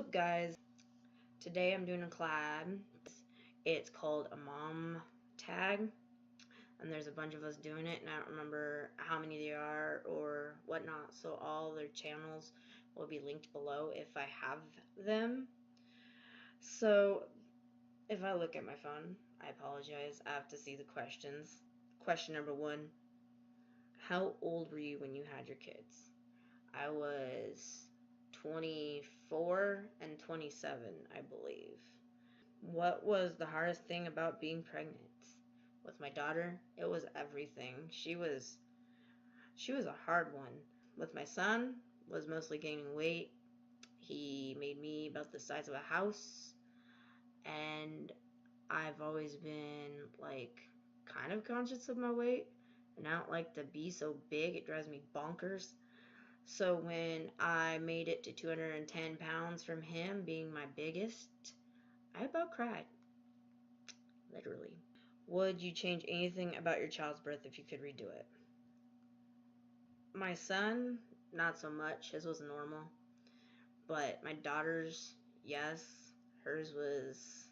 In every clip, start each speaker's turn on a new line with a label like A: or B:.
A: up, guys? Today I'm doing a collab. It's called a mom tag, and there's a bunch of us doing it, and I don't remember how many there are or whatnot, so all their channels will be linked below if I have them. So if I look at my phone, I apologize. I have to see the questions. Question number 1: how old were you when you had your kids? I was 24 and 27, I believe. What was the hardest thing about being pregnant? With my daughter, it was everything. She was a hard one. With my son, was mostly gaining weight. He made me about the size of a house, and I've always been like kind of conscious of my weight, and I don't like to be so big. It drives me bonkers. So when I made it to 210 pounds from him being my biggest, I about cried. Literally. Would you change anything about your child's birth if you could redo it? My son, not so much. His was normal. But my daughter's, yes. Hers was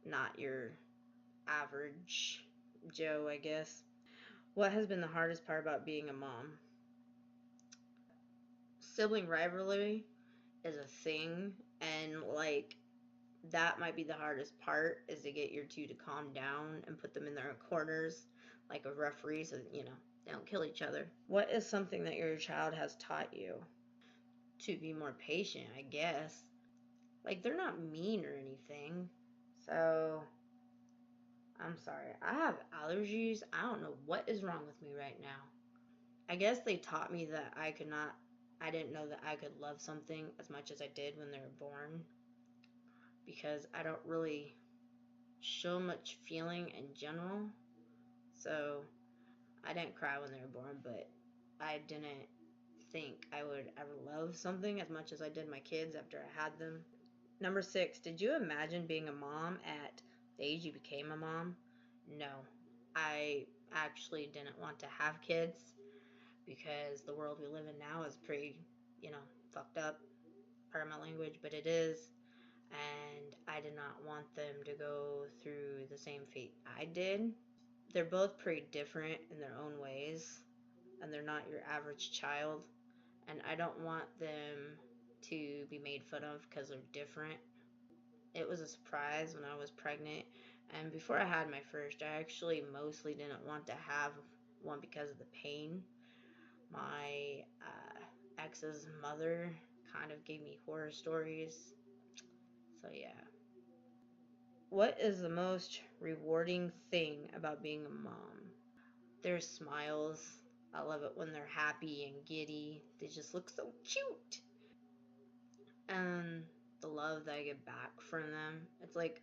A: not your average Joe, I guess. What has been the hardest part about being a mom? Sibling rivalry is a thing, and like that might be the hardest part, is to get your two to calm down and put them in their corners like a referee so that, they don't kill each other. What is something that your child has taught you? To be more patient, I guess. Like, they're not mean or anything. So, I'm sorry. I have allergies. I don't know what is wrong with me right now. I guess they taught me that I didn't know that I could love something as much as I did when they were born, because I don't really show much feeling in general. So I didn't cry when they were born, but I didn't think I would ever love something as much as I did my kids after I had them. Number 6, did you imagine being a mom at the age you became a mom? No. I actually didn't want to have kids because the world we live in now is pretty, fucked up. Pardon my language, but it is. And I did not want them to go through the same fate I did. They're both pretty different in their own ways, and they're not your average child, and I don't want them to be made fun of because they're different. It was a surprise when I was pregnant, and before I had my first, I actually mostly didn't want to have one because of the pain. My ex's mother kind of gave me horror stories, so yeah. What is the most rewarding thing about being a mom? Their smiles. I love it when they're happy and giddy. They just look so cute. And the love that I get back from them. It's like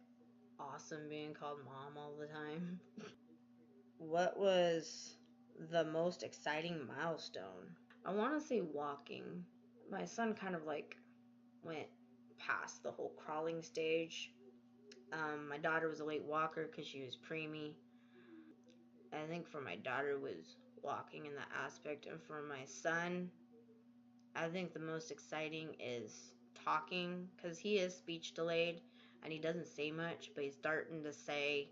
A: awesome being called mom all the time. What was the most exciting milestone? I want to say walking. My son kind of like went past the whole crawling stage. My daughter was a late walker because she was preemie. I think for my daughter was walking in that aspect, and for my son, I think the most exciting is talking, because he is speech delayed and he doesn't say much, but he's starting to say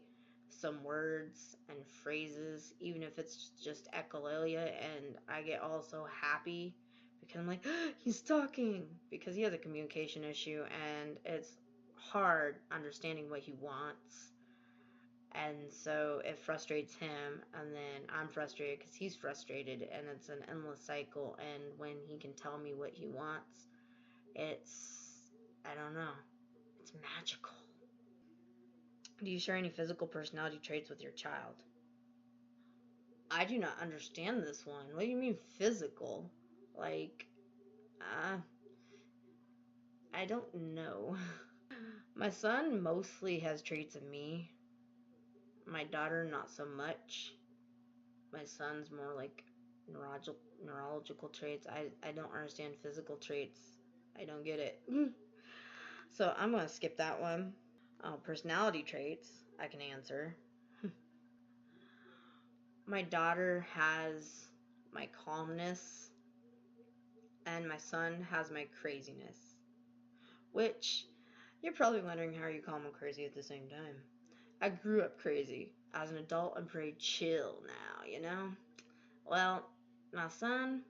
A: some words and phrases, even if it's just echolalia, and I get all so happy because I'm like, he's talking, because he has a communication issue and it's hard understanding what he wants. And so it frustrates him, and then I'm frustrated because he's frustrated, and it's an endless cycle. And when he can tell me what he wants, I don't know, it's magical. Do you share any physical personality traits with your child? I do not understand this one. What do you mean physical? Like, I don't know. My son mostly has traits of me. My daughter, not so much. My son's more like neurological traits. I don't understand physical traits. I don't get it. So I'm going to skip that one. Personality traits, I can answer. My daughter has my calmness, and my son has my craziness. which you're probably wondering how you call him crazy at the same time. I grew up crazy. As an adult, I'm pretty chill now, you know? Well, my son,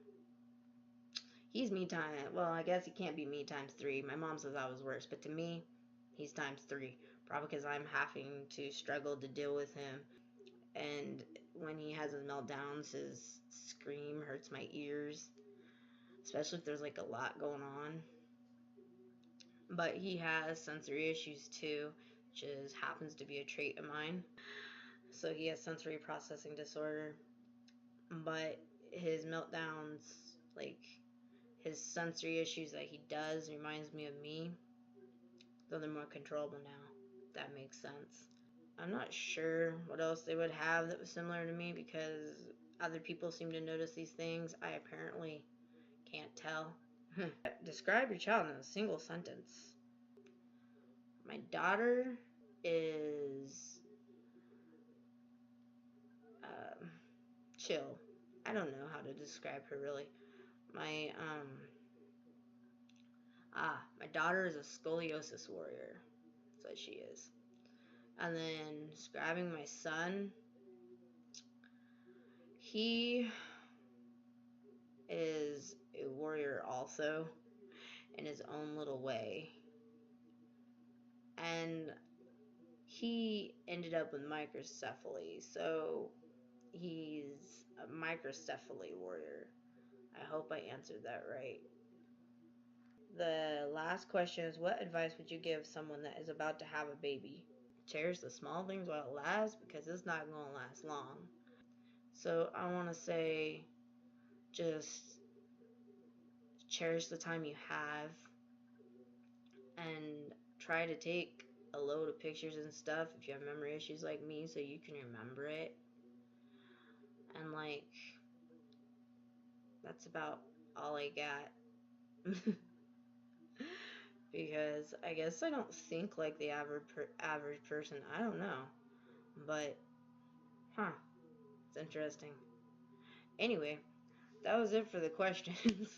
A: he's me time. Well, I guess he can't be me times 3. My mom says I was worse, but to me, he's times 3. Probably because I'm having to struggle to deal with him. And when he has his meltdowns, his scream hurts my ears, especially if there's like a lot going on. But he has sensory issues too, which happens to be a trait of mine. So he has sensory processing disorder. But his meltdowns, like his sensory issues that he does, reminds me of me. Though they're more controllable now. If that makes sense. I'm not sure what else they would have that was similar to me because other people seem to notice these things. I apparently can't tell. Describe your child in a single sentence. My daughter is chill. I don't know how to describe her really. My my daughter is a scoliosis warrior. That's what she is. And then describing my son, he is a warrior also in his own little way. And he ended up with microcephaly, so he's a microcephaly warrior. I hope I answered that right. The last question is, what advice would you give someone that is about to have a baby? Cherish the small things while it lasts, because it's not going to last long. So I want to say, just cherish the time you have and try to take a load of pictures and stuff if you have memory issues like me so you can remember it. And like, that's about all I got. Because I guess I don't think like the average person. I don't know. But, it's interesting. Anyway, that was it for the questions.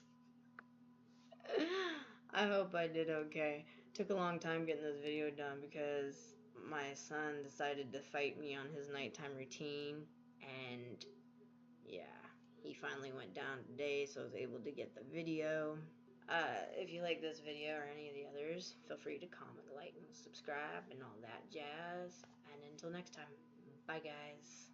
A: I hope I did okay. Took a long time getting this video done because my son decided to fight me on his nighttime routine, and yeah, he finally went down today, so I was able to get the video. If you like this video or any of the others, feel free to comment, like, and subscribe, and all that jazz. And until next time, bye guys.